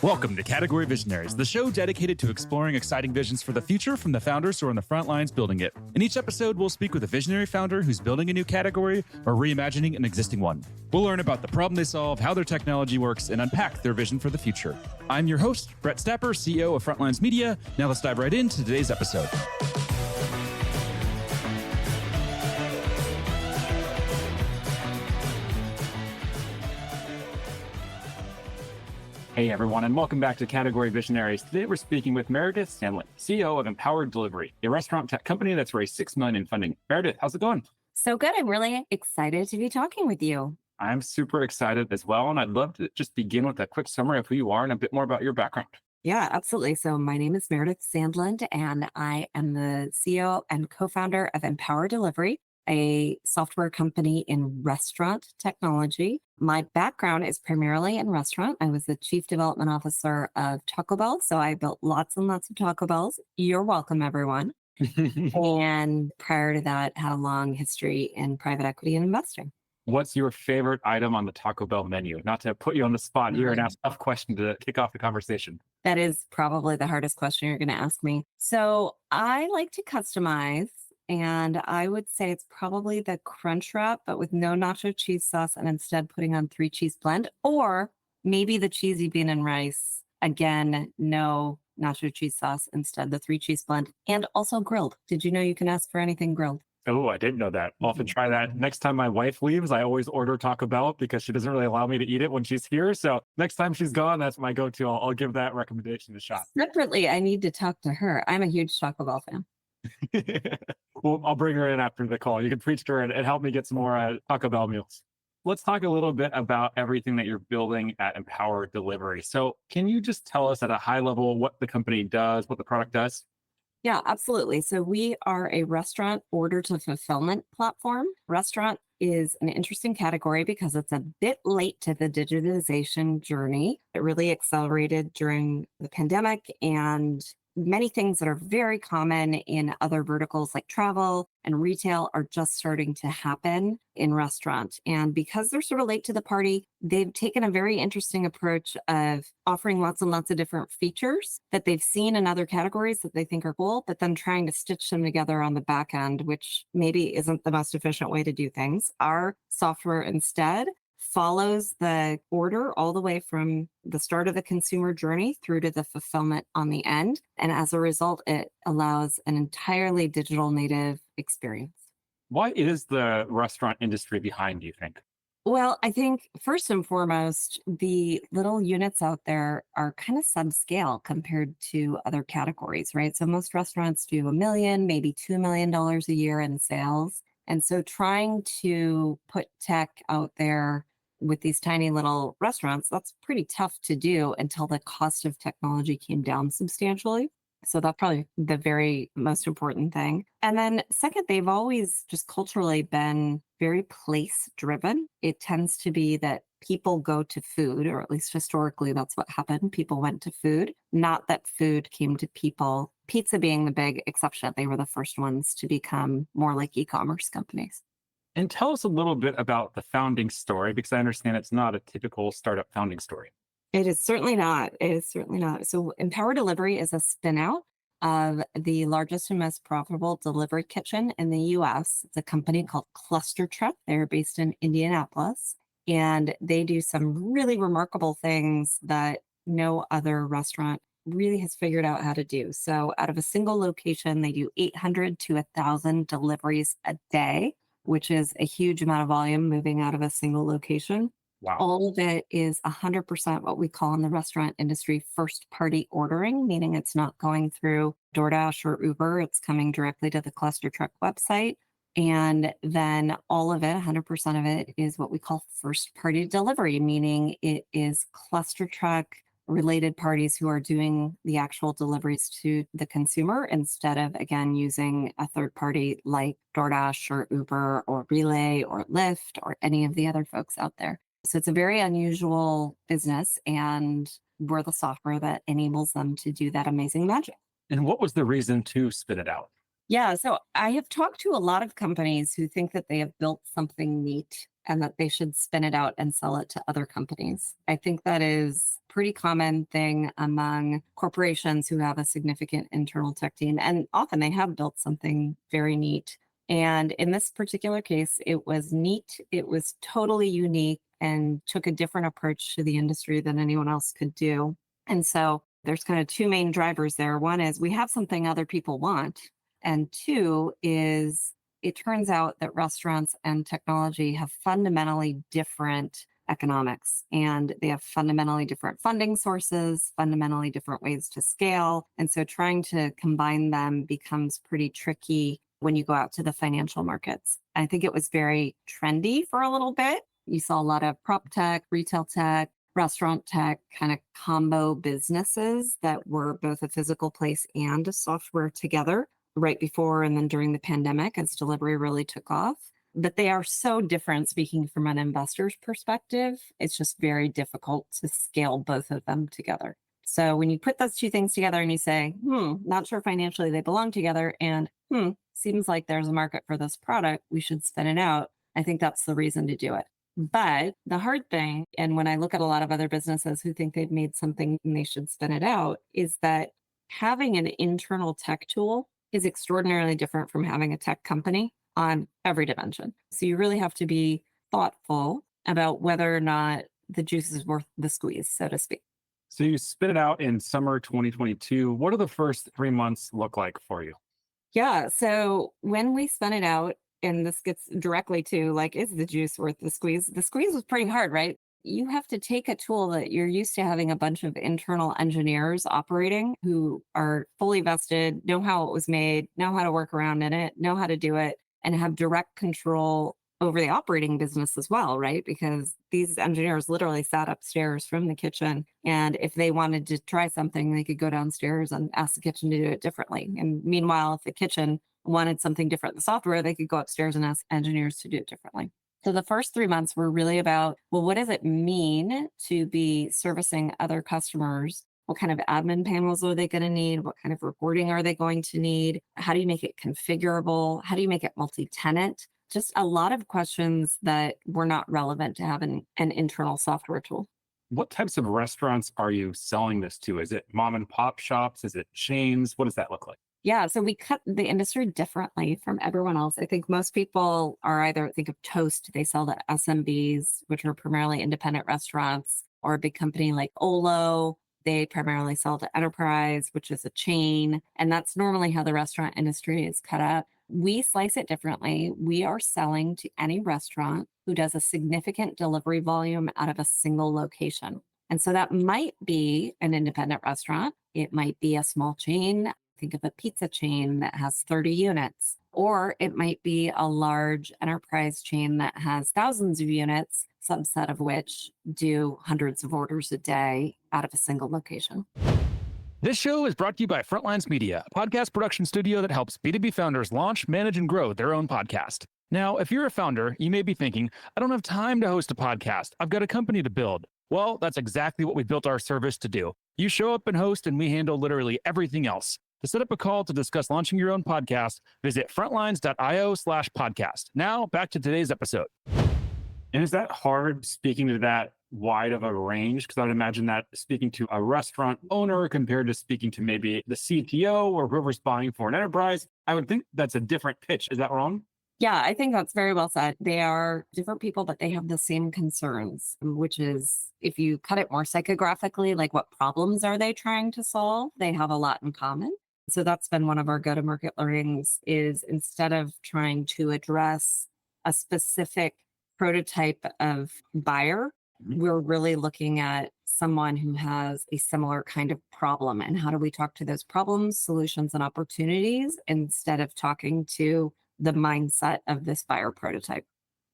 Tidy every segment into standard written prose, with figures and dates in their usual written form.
Welcome to Category Visionaries, the show dedicated to exploring exciting visions for the future from the founders who are on the front lines building it. In each episode, we'll speak with a visionary founder who's building a new category or reimagining an existing one. We'll learn about the problem they solve, how their technology works, and unpack their vision for the future. I'm your host, Brett Stapper, CEO of Frontlines Media. Now let's dive right into today's episode. Hey everyone, and welcome back to Category Visionaries. Today we're speaking with Meredith Sandland, CEO of Empowered Delivery, a restaurant tech company that's raised $6 million in funding. Meredith, how's it going? So good. I'm really excited to be talking with you. I'm super excited as well, and I'd love to just begin with a quick summary of who you are and a bit more about your background. Yeah, absolutely. So my name is Meredith Sandland, and I am the CEO and co-founder of Empowered Delivery, a software company in restaurant technology. My background is primarily in restaurant. I was the chief development officer of Taco Bell. So I built lots and lots of Taco Bells. You're welcome, everyone. And prior to that, had a long history in private equity and investing. What's your favorite item on the Taco Bell menu? Not to put you on the spot here and ask a tough question to kick off the conversation. That is probably the hardest question you're going to ask me. So I like to customize. And I would say it's probably the crunch wrap, but with no nacho cheese sauce and instead putting on 3-cheese blend, or maybe the cheesy bean and rice. Again, no nacho cheese sauce, instead the 3-cheese blend, and also grilled. Did you know you can ask for anything grilled? Oh, I didn't know that. I'll have to try that. Next time my wife leaves, I always order Taco Bell because she doesn't really allow me to eat it when she's here. So next time she's gone, that's my go-to. I'll give that recommendation a shot. Separately, I need to talk to her. I'm a huge Taco Bell fan. Well, I'll bring her in after the call. You can preach to her and help me get some more Taco Bell meals. Let's talk a little bit about everything that you're building at Empowered Delivery. So can you just tell us at a high level what the company does, what the product does? Yeah, absolutely. So we are a restaurant order to fulfillment platform. Restaurant is an interesting category because it's a bit late to the digitization journey. It really accelerated during the pandemic, and many things that are very common in other verticals like travel and retail are just starting to happen in restaurant. And because they're sort of late to the party, they've taken a very interesting approach of offering lots and lots of different features that they've seen in other categories that they think are cool, but then trying to stitch them together on the back end, which maybe isn't the most efficient way to do things. Our software instead follows the order all the way from the start of the consumer journey through to the fulfillment on the end. And as a result, it allows an entirely digital native experience. What is the restaurant industry behind, do you think? Well, I think first and foremost, the little units out there are kind of subscale compared to other categories, right? So most restaurants do $1 million, maybe $2 million a year in sales. And so trying to put tech out there with these tiny little restaurants, that's pretty tough to do until the cost of technology came down substantially. So that's probably the very most important thing. And then second, they've always just culturally been very place driven. It tends to be that people go to food, or at least historically, that's what happened. People went to food, not that food came to people. Pizza being the big exception. They were the first ones to become more like e-commerce companies. And tell us a little bit about the founding story, because I understand it's not a typical startup founding story. It is certainly not. It is certainly not. So Empower Delivery is a spin-out of the largest and most profitable delivery kitchen in the US. It's a company called Clustertruck. They're based in Indianapolis, and they do some really remarkable things that no other restaurant really has figured out how to do. So out of a single location, they do 800 to 1,000 deliveries a day, which is a huge amount of volume moving out of a single location. Wow. All of it is 100% what we call in the restaurant industry first party ordering, meaning it's not going through DoorDash or Uber. It's coming directly to the Clustertruck website. And then all of it, 100% of it, is what we call first party delivery, meaning it is Clustertruck related parties who are doing the actual deliveries to the consumer instead of, again, using a third party like DoorDash or Uber or Relay or Lyft or any of the other folks out there. So it's a very unusual business, and we're the software that enables them to do that amazing magic. And what was the reason to spin it out? Yeah. So I have talked to a lot of companies who think that they have built something neat and that they should spin it out and sell it to other companies. I think that is a pretty common thing among corporations who have a significant internal tech team. And often they have built something very neat. And in this particular case, it was neat. It was totally unique and took a different approach to the industry than anyone else could do. And so there's kind of two main drivers there. One is we have something other people want, and two is it turns out that restaurants and technology have fundamentally different economics and they have fundamentally different funding sources, fundamentally different ways to scale. And so trying to combine them becomes pretty tricky when you go out to the financial markets. I think it was very trendy for a little bit. You saw a lot of prop tech, retail tech, restaurant tech kind of combo businesses that were both a physical place and a software together right before and then during the pandemic as delivery really took off. But they are so different, speaking from an investor's perspective. It's just very difficult to scale both of them together. So when you put those two things together and you say, not sure financially they belong together, and seems like there's a market for this product, we should spin it out. I think that's the reason to do it. But the hard thing, and when I look at a lot of other businesses who think they've made something and they should spin it out, is that having an internal tech tool is extraordinarily different from having a tech company on every dimension. So you really have to be thoughtful about whether or not the juice is worth the squeeze, so to speak. So you spit it out in summer 2022. What do the first 3 months look like for you? Yeah. So when we spun it out, and this gets directly to like, is the juice worth the squeeze? The squeeze was pretty hard, right? You have to take a tool that you're used to having a bunch of internal engineers operating who are fully vested, know how it was made, know how to work around in it, know how to do it, and have direct control over the operating business as well, right? Because these engineers literally sat upstairs from the kitchen. And if they wanted to try something, they could go downstairs and ask the kitchen to do it differently. And meanwhile, if the kitchen wanted something different in the software, they could go upstairs and ask engineers to do it differently. So the first 3 months were really about, well, what does it mean to be servicing other customers? What kind of admin panels are they going to need? What kind of reporting are they going to need? How do you make it configurable? How do you make it multi-tenant? Just a lot of questions that were not relevant to having an internal software tool. What types of restaurants are you selling this to? Is it mom and pop shops? Is it chains? What does that look like? Yeah, so we cut the industry differently from everyone else. I think most people are either think of Toast, they sell to SMBs, which are primarily independent restaurants, or a big company like Olo. They primarily sell to enterprise, which is a chain. And that's normally how the restaurant industry is cut up. We slice it differently. We are selling to any restaurant who does a significant delivery volume out of a single location. And so that might be an independent restaurant. It might be a small chain. Think of a pizza chain that has 30 units, or it might be a large enterprise chain that has thousands of units, subset of which do hundreds of orders a day out of a single location. This show is brought to you by Frontlines Media, a podcast production studio that helps B2B founders launch, manage, and grow their own podcast. Now, if you're a founder, you may be thinking, I don't have time to host a podcast. I've got a company to build. Well, that's exactly what we built our service to do. You show up and host, and we handle literally everything else. To set up a call to discuss launching your own podcast, visit frontlines.io/podcast. Now, back to today's episode. And is that hard speaking to that wide of a range? Because I would imagine that speaking to a restaurant owner compared to speaking to maybe the CTO or whoever's buying for an enterprise, I would think that's a different pitch. Is that wrong? Yeah, I think that's very well said. They are different people, but they have the same concerns, which is if you cut it more psychographically, like what problems are they trying to solve? They have a lot in common. So that's been one of our go-to-market learnings is instead of trying to address a specific prototype of buyer, we're really looking at someone who has a similar kind of problem and how do we talk to those problems, solutions, and opportunities instead of talking to the mindset of this buyer prototype.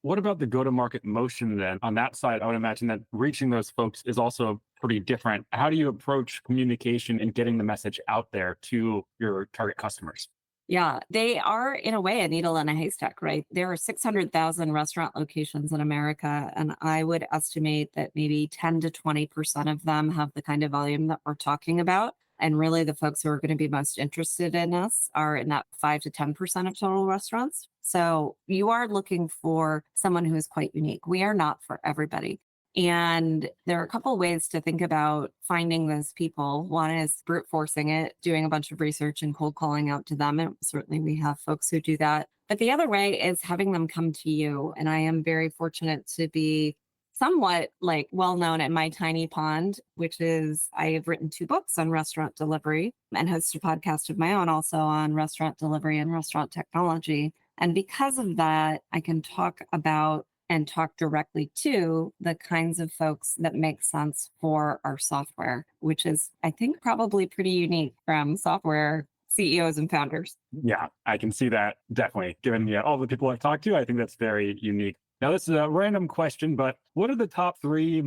What about the go-to-market motion then? On that side, I would imagine that reaching those folks is also pretty different. How do you approach communication and getting the message out there to your target customers? Yeah, they are in a way a needle in a haystack, right? There are 600,000 restaurant locations in America, and I would estimate that maybe 10 to 20% of them have the kind of volume that we're talking about. And really, the folks who are going to be most interested in us are in that 5 to 10% of total restaurants. So you are looking for someone who is quite unique. We are not for everybody. And there are a couple of ways to think about finding those people. One is brute forcing it, doing a bunch of research and cold calling out to them. And certainly we have folks who do that. But the other way is having them come to you. And I am very fortunate to be somewhat like well known in my tiny pond, which is I have written 2 books on restaurant delivery and host a podcast of my own also on restaurant delivery and restaurant technology. And because of that, I can talk about and talk directly to the kinds of folks that make sense for our software, which is, I think, probably pretty unique from software CEOs and founders. Yeah, I can see that definitely. Given all the people I've talked to, I think that's very unique. Now, this is a random question, but what are the top 3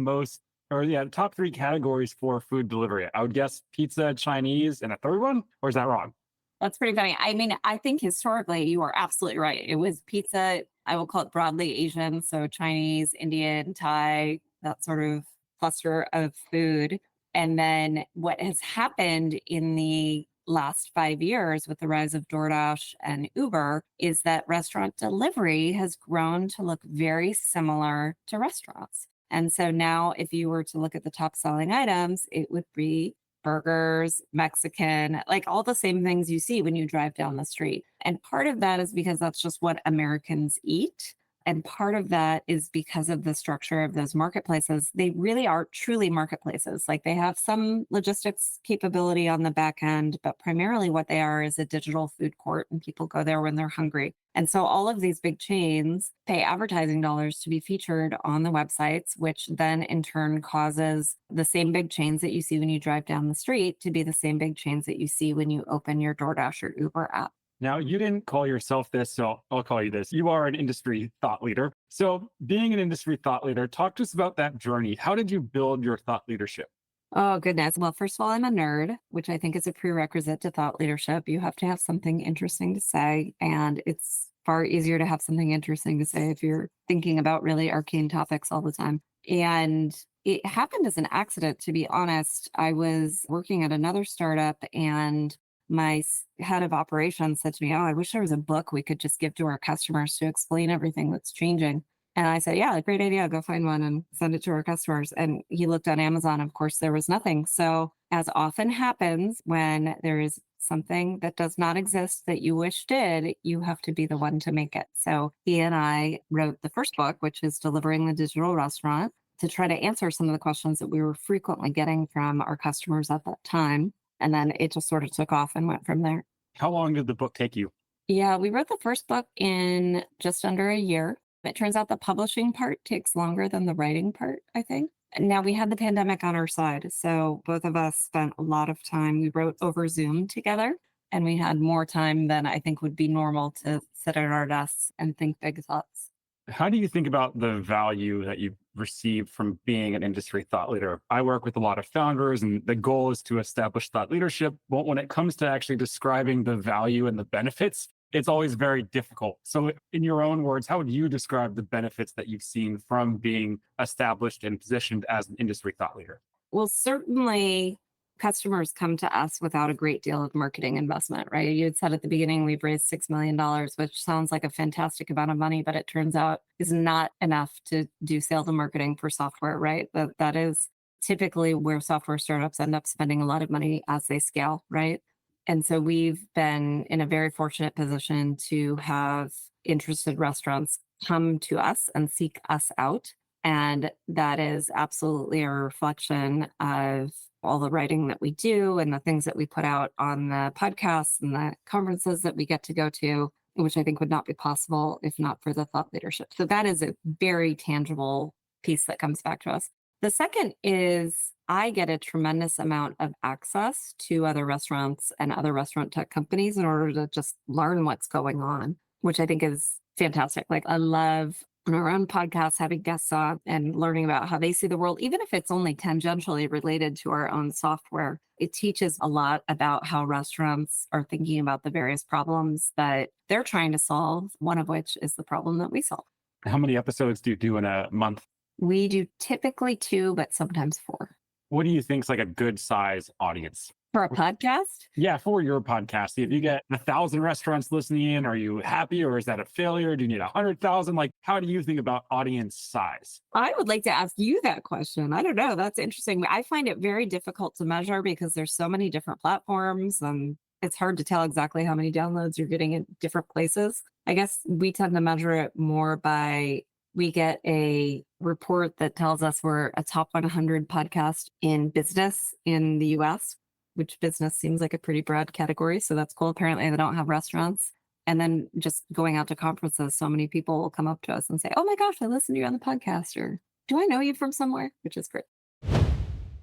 top 3 categories for food delivery? I would guess pizza, Chinese, and a third one, or is that wrong? That's pretty funny. I mean, I think historically you are absolutely right. It was pizza. I will call it broadly Asian. So Chinese, Indian, Thai, that sort of cluster of food. And then what has happened in the last 5 years with the rise of DoorDash and Uber is that restaurant delivery has grown to look very similar to restaurants. And so now if you were to look at the top selling items, it would be burgers, Mexican, like all the same things you see when you drive down the street. And part of that is because that's just what Americans eat. And part of that is because of the structure of those marketplaces. They really are truly marketplaces. Like they have some logistics capability on the back end, but primarily what they are is a digital food court and people go there when they're hungry. And so all of these big chains pay advertising dollars to be featured on the websites, which then in turn causes the same big chains that you see when you drive down the street to be the same big chains that you see when you open your DoorDash or Uber app. Now, you didn't call yourself this, so I'll call you this. You are an industry thought leader. So, being an industry thought leader, talk to us about that journey. How did you build your thought leadership? Oh, goodness. Well, first of all, I'm a nerd, which I think is a prerequisite to thought leadership. You have to have something interesting to say, and it's far easier to have something interesting to say if you're thinking about really arcane topics all the time. And it happened as an accident, to be honest. I was working at another startup and my head of operations said to me, "Oh, I wish there was a book we could just give to our customers to explain everything that's changing." And I said, "Yeah, great idea. Go find one and send it to our customers." And he looked on Amazon. Of course, there was nothing. So, as often happens when there is something that does not exist that you wish did, you have to be the one to make it. So, he and I wrote the first book, which is Delivering the Digital Restaurant, to try to answer some of the questions that we were frequently getting from our customers at that time. And then it just sort of took off and went from there. How long did the book take you? Yeah, we wrote the first book in just under a year. It turns out the publishing part takes longer than the writing part, I think. Now we had the pandemic on our side. So both of us spent a lot of time. We wrote over Zoom together and we had more time than I think would be normal to sit at our desks and think big thoughts. How do you think about the value that you've received from being an industry thought leader? I work with a lot of founders, and the goal is to establish thought leadership. But when it comes to actually describing the value and the benefits, it's always very difficult. So, in your own words, how would you describe the benefits that you've seen from being established and positioned as an industry thought leader? Well, certainly customers come to us without a great deal of marketing investment, right? You had said at the beginning, we've raised $6 million, which sounds like a fantastic amount of money, but it turns out is not enough to do sales and marketing for software, right? That is typically where software startups end up spending a lot of money as they scale, right? And so we've been in a very fortunate position to have interested restaurants come to us and seek us out. And that is absolutely a reflection of all the writing that we do and the things that we put out on the podcasts and the conferences that we get to go to, which I think would not be possible if not for the thought leadership. So that is a very tangible piece that comes back to us. The second is I get a tremendous amount of access to other restaurants and other restaurant tech companies in order to just learn what's going on, which I think is fantastic. Like I love on our own podcast, having guests on and learning about how they see the world, even if it's only tangentially related to our own software. It teaches a lot about how restaurants are thinking about the various problems that they're trying to solve, one of which is the problem that we solve. How many episodes do you do in a month? We do typically 2, but sometimes 4. What do you think is like a good size audience? For a podcast? Yeah, for your podcast. If you get 1,000 restaurants listening in, are you happy or is that a failure? Do you need 100,000? Like, how do you think about audience size? I would like to ask you that question. I don't know. That's interesting. I find it very difficult to measure because there's so many different platforms and it's hard to tell exactly how many downloads you're getting in different places. I guess we tend to measure it more by we get a report that tells us we're a top 100 podcast in business in the US, which business seems like a pretty broad category. So that's cool. Apparently, they don't have restaurants. And then just going out to conferences, so many people will come up to us and say, "Oh my gosh, I listened to you on the podcast," or "Do I know you from somewhere?" Which is great.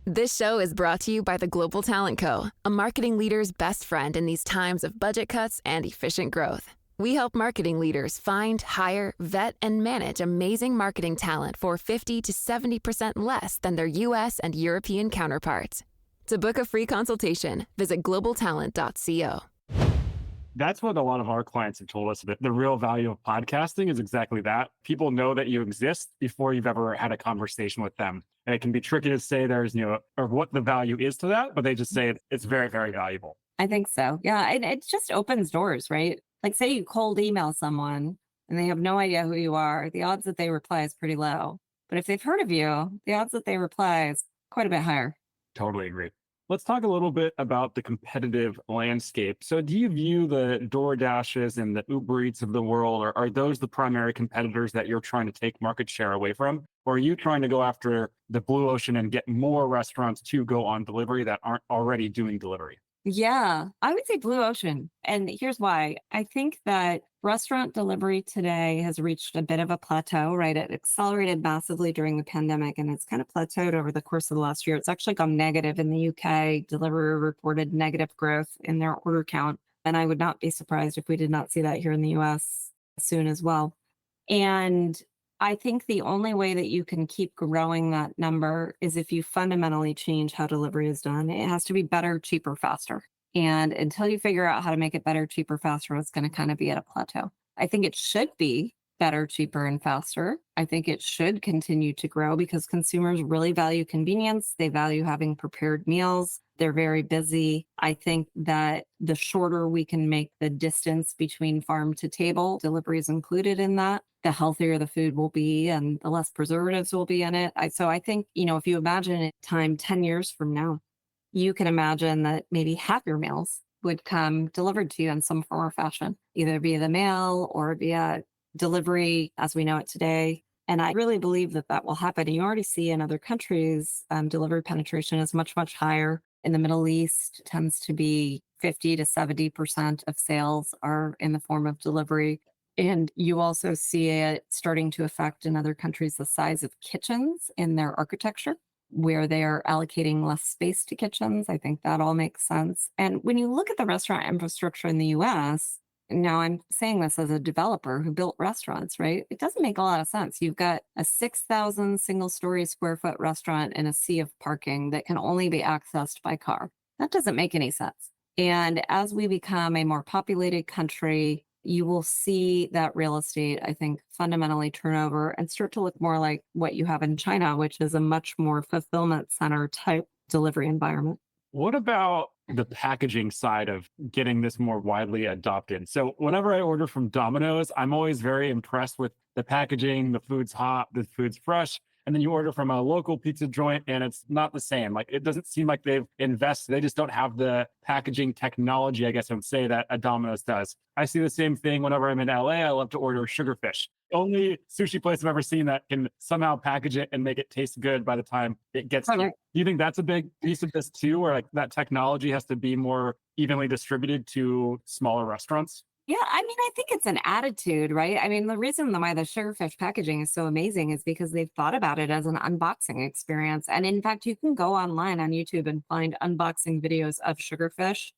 This show is brought to you by the Global Talent Co., a marketing leader's best friend in these times of budget cuts and efficient growth. We help marketing leaders find, hire, vet, and manage amazing marketing talent for 50 to 70% less than their US and European counterparts. To book a free consultation, visit globaltalent.co. That's what a lot of our clients have told us that the real value of podcasting is exactly that. People know that you exist before you've ever had a conversation with them. And it can be tricky to say there's, or what the value is to that, but they just say it's very, very valuable. I think so. Yeah. And it just opens doors, right? Like, say you cold email someone and they have no idea who you are, the odds that they reply is pretty low. But if they've heard of you, the odds that they reply is quite a bit higher. Totally agree. Let's talk a little bit about the competitive landscape. So do you view the DoorDashes and the Uber Eats of the world, or are those the primary competitors that you're trying to take market share away from? Or are you trying to go after the blue ocean and get more restaurants to go on delivery that aren't already doing delivery? Yeah, I would say blue ocean. And here's why. I think that restaurant delivery today has reached a bit of a plateau, right? It accelerated massively during the pandemic and it's kind of plateaued over the course of the last year. It's actually gone negative in the UK. Deliveroo reported negative growth in their order count. And I would not be surprised if we did not see that here in the US soon as well. And I think the only way that you can keep growing that number is if you fundamentally change how delivery is done. It has to be better, cheaper, faster. And until you figure out how to make it better, cheaper, faster, it's going to kind of be at a plateau. I think it should be better, cheaper, and faster. I think it should continue to grow because consumers really value convenience. They value having prepared meals. They're very busy. I think that the shorter we can make the distance between farm to table, delivery is included in that, the healthier the food will be and the less preservatives will be in it. So I think, if you imagine it time 10 years from now, you can imagine that maybe half your meals would come delivered to you in some form or fashion, either via the mail or via delivery as we know it today. And I really believe that that will happen. And you already see in other countries, delivery penetration is much, much higher. In the Middle East, it tends to be 50 to 70% of sales are in the form of delivery. And you also see it starting to affect in other countries the size of kitchens in their architecture, where they are allocating less space to kitchens. I think that all makes sense. And when you look at the restaurant infrastructure in the US, now I'm saying this as a developer who built restaurants, right? It doesn't make a lot of sense. You've got a 6,000 single story square foot restaurant in a sea of parking that can only be accessed by car. That doesn't make any sense. And as we become a more populated country, you will see that real estate, I think, fundamentally turn over and start to look more like what you have in China, which is a much more fulfillment center type delivery environment. What about the packaging side of getting this more widely adopted? So whenever I order from Domino's, I'm always very impressed with the packaging, the food's hot, the food's fresh. And then you order from a local pizza joint and it's not the same. Like, it doesn't seem like they've invested. They just don't have the packaging technology, I guess I would say, that a Domino's does. I see the same thing whenever I'm in LA. I love to order sugarfish. Only sushi place I've ever seen that can somehow package it and make it taste good by the time it gets to you. Do you think that's a big piece of this too, where like that technology has to be more evenly distributed to smaller restaurants? Yeah, I mean, I think it's an attitude, right? I mean, the reason why the sugarfish packaging is so amazing is because they've thought about it as an unboxing experience. And in fact, you can go online on YouTube and find unboxing videos of sugarfish.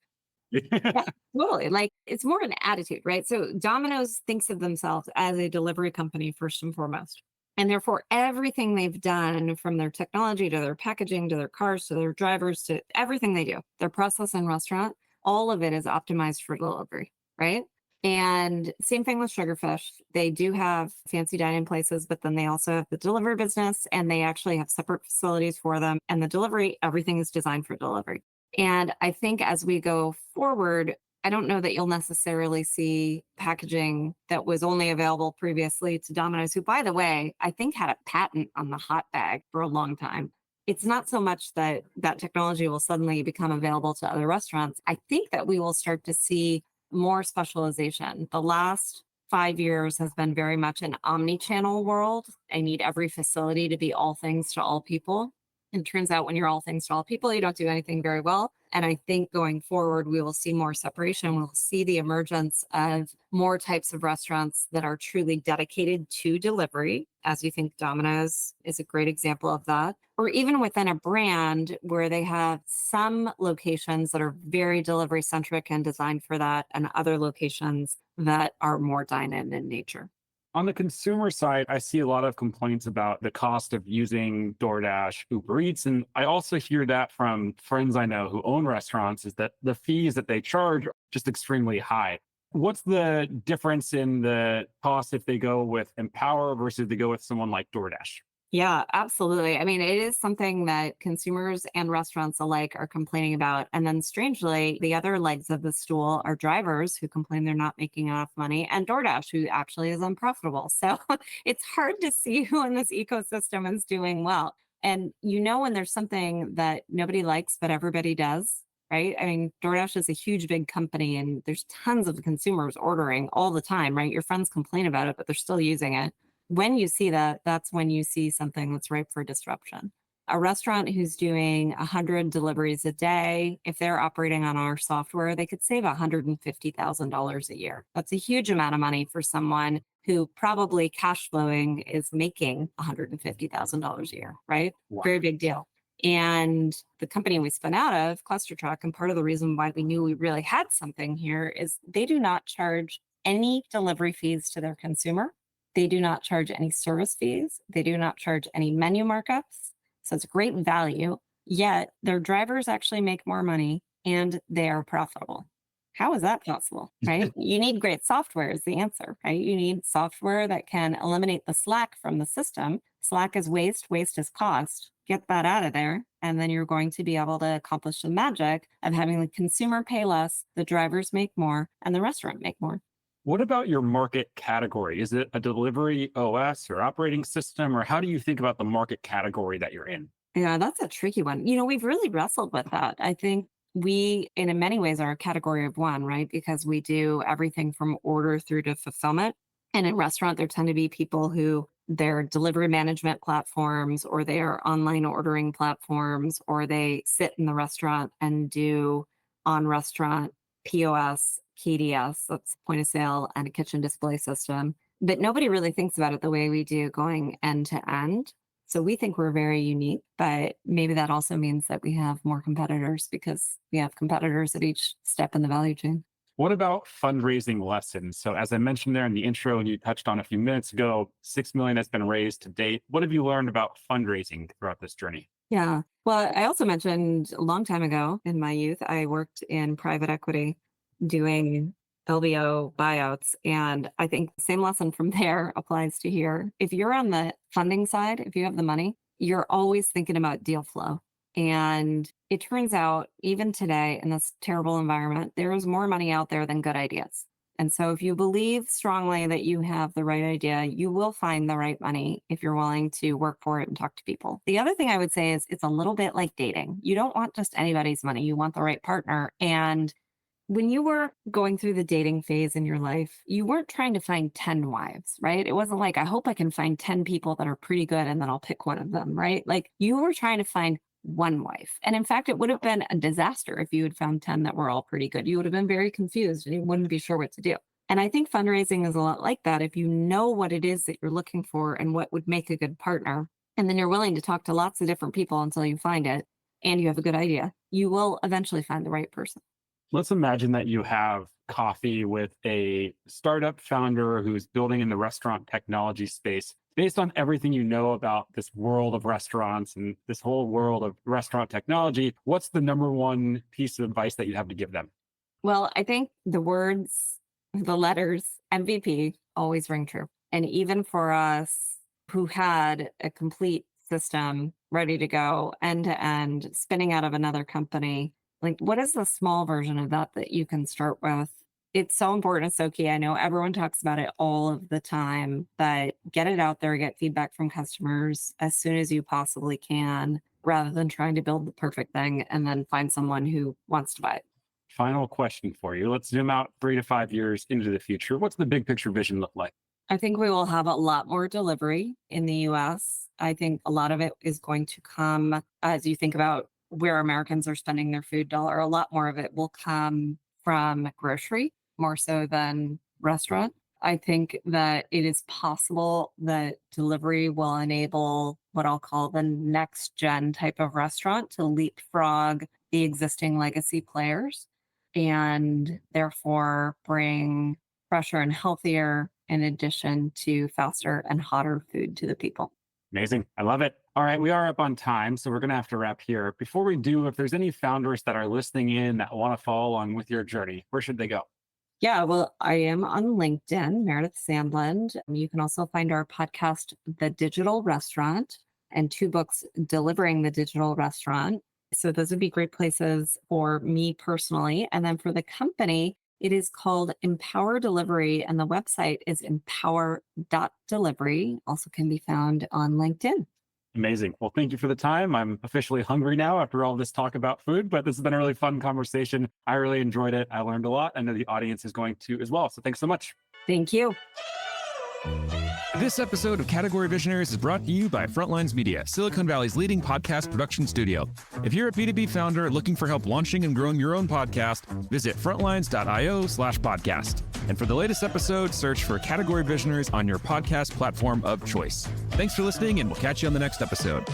Yeah, totally. Like, it's more an attitude, right? So Domino's thinks of themselves as a delivery company first and foremost. And therefore, everything they've done, from their technology to their packaging to their cars to their drivers to everything they do, their process and restaurant, all of it is optimized for delivery, right? And same thing with sugarfish. They do have fancy dining places, but then they also have the delivery business and they actually have separate facilities for them. And the delivery, everything is designed for delivery. And I think as we go forward, I don't know that you'll necessarily see packaging that was only available previously to Domino's, who, by the way, I think had a patent on the hot bag for a long time. It's not so much that that technology will suddenly become available to other restaurants. I think that we will start to see more specialization. The last 5 years has been very much an omni-channel world. I need every facility to be all things to all people. And it turns out when you're all things to all people, you don't do anything very well. And I think going forward, we will see more separation. We'll see the emergence of more types of restaurants that are truly dedicated to delivery, as you think Domino's is a great example of that. Or even within a brand where they have some locations that are very delivery centric and designed for that, and other locations that are more dine-in in nature. On the consumer side, I see a lot of complaints about the cost of using DoorDash, Uber Eats. And I also hear that from friends I know who own restaurants is that the fees that they charge are just extremely high. What's the difference in the cost if they go with Empower versus they go with someone like DoorDash? Yeah, absolutely. I mean, it is something that consumers and restaurants alike are complaining about. And then strangely, the other legs of the stool are drivers who complain they're not making enough money, and DoorDash, who actually is unprofitable. So it's hard to see who in this ecosystem is doing well. And when there's something that nobody likes, but everybody does, right? I mean, DoorDash is a huge, big company, and there's tons of consumers ordering all the time, right? Your friends complain about it, but they're still using it. When you see that, that's when you see something that's ripe for disruption. A restaurant who's doing 100 deliveries a day, if they're operating on our software, they could save $150,000 a year. That's a huge amount of money for someone who probably cash flowing is making $150,000 a year, right? Wow. Very big deal. And the company we spun out of, Clustertruck, and part of the reason why we knew we really had something here is they do not charge any delivery fees to their consumer. They do not charge any service fees. They do not charge any menu markups. So it's great value. Yet their drivers actually make more money and they are profitable. How is that possible? Right? You need great software is the answer, right? You need software that can eliminate the slack from the system. Slack is waste, waste is cost. Get that out of there. And then you're going to be able to accomplish the magic of having the consumer pay less, the drivers make more, and the restaurant make more. What about your market category? Is it a delivery OS or operating system, or how do you think about the market category that you're in? Yeah, that's a tricky one. We've really wrestled with that. I think we, in many ways, are a category of one, right? Because we do everything from order through to fulfillment. And in restaurant, there tend to be people who they're delivery management platforms, or they are online ordering platforms, or they sit in the restaurant and do on restaurant POS, PDS, that's point of sale, and a kitchen display system. But nobody really thinks about it the way we do, going end to end. So we think we're very unique, but maybe that also means that we have more competitors because we have competitors at each step in the value chain. What about fundraising lessons? So, as I mentioned there in the intro, and you touched on a few minutes ago, 6 million has been raised to date. What have you learned about fundraising throughout this journey? Yeah. Well, I also mentioned a long time ago in my youth, I worked in private equity doing LBO buyouts. And I think the same lesson from there applies to here. If you're on the funding side, if you have the money, you're always thinking about deal flow. And it turns out, even today in this terrible environment, there is more money out there than good ideas. And so if you believe strongly that you have the right idea, you will find the right money if you're willing to work for it and talk to people. The other thing I would say is it's a little bit like dating. You don't want just anybody's money. You want the right partner. And when you were going through the dating phase in your life, you weren't trying to find 10 wives, right? It wasn't like, I hope I can find 10 people that are pretty good and then I'll pick one of them, right? Like you were trying to find one wife. And in fact, it would have been a disaster if you had found 10 that were all pretty good. You would have been very confused and you wouldn't be sure what to do. And I think fundraising is a lot like that. If you know what it is that you're looking for and what would make a good partner, and then you're willing to talk to lots of different people until you find it and you have a good idea, you will eventually find the right person. Let's imagine that you have coffee with a startup founder who's building in the restaurant technology space. Based on everything you know about this world of restaurants and this whole world of restaurant technology, what's the number one piece of advice that you have to give them? Well, I think the letters MVP always ring true. And even for us who had a complete system ready to go end to end, spinning out of another company, Like, what is the small version of that you can start with? It's so important. It's so key. I know everyone talks about it all of the time, but get it out there, get feedback from customers as soon as you possibly can, rather than trying to build the perfect thing and then find someone who wants to buy it. Final question for you. Let's zoom out 3 to 5 years into the future. What's the big picture vision look like? I think we will have a lot more delivery in the US. I think a lot of it is going to come as you think about where Americans are spending their food dollar. A lot more of it will come from grocery, more so than restaurant. I think that it is possible that delivery will enable what I'll call the next gen type of restaurant to leapfrog the existing legacy players and therefore bring fresher and healthier in addition to faster and hotter food to the people. Amazing. I love it. All right, we are up on time, so we're going to have to wrap here. Before we do, if there's any founders that are listening in that want to follow along with your journey, where should they go? Yeah, well, I am on LinkedIn, Meredith Sandland. You can also find our podcast, The Digital Restaurant, and 2 books, Delivering the Digital Restaurant. So those would be great places for me personally. And then for the company, it is called Empower Delivery, and the website is empower.delivery. Also can be found on LinkedIn. Amazing. Well, thank you for the time. I'm officially hungry now after all this talk about food, but this has been a really fun conversation. I really enjoyed it. I learned a lot. I know the audience is going to as well. So thanks so much. Thank you. This episode of Category Visionaries is brought to you by Frontlines Media, Silicon Valley's leading podcast production studio. If you're a B2B founder looking for help launching and growing your own podcast, visit frontlines.io/podcast. And for the latest episode, search for Category Visionaries on your podcast platform of choice. Thanks for listening, and we'll catch you on the next episode.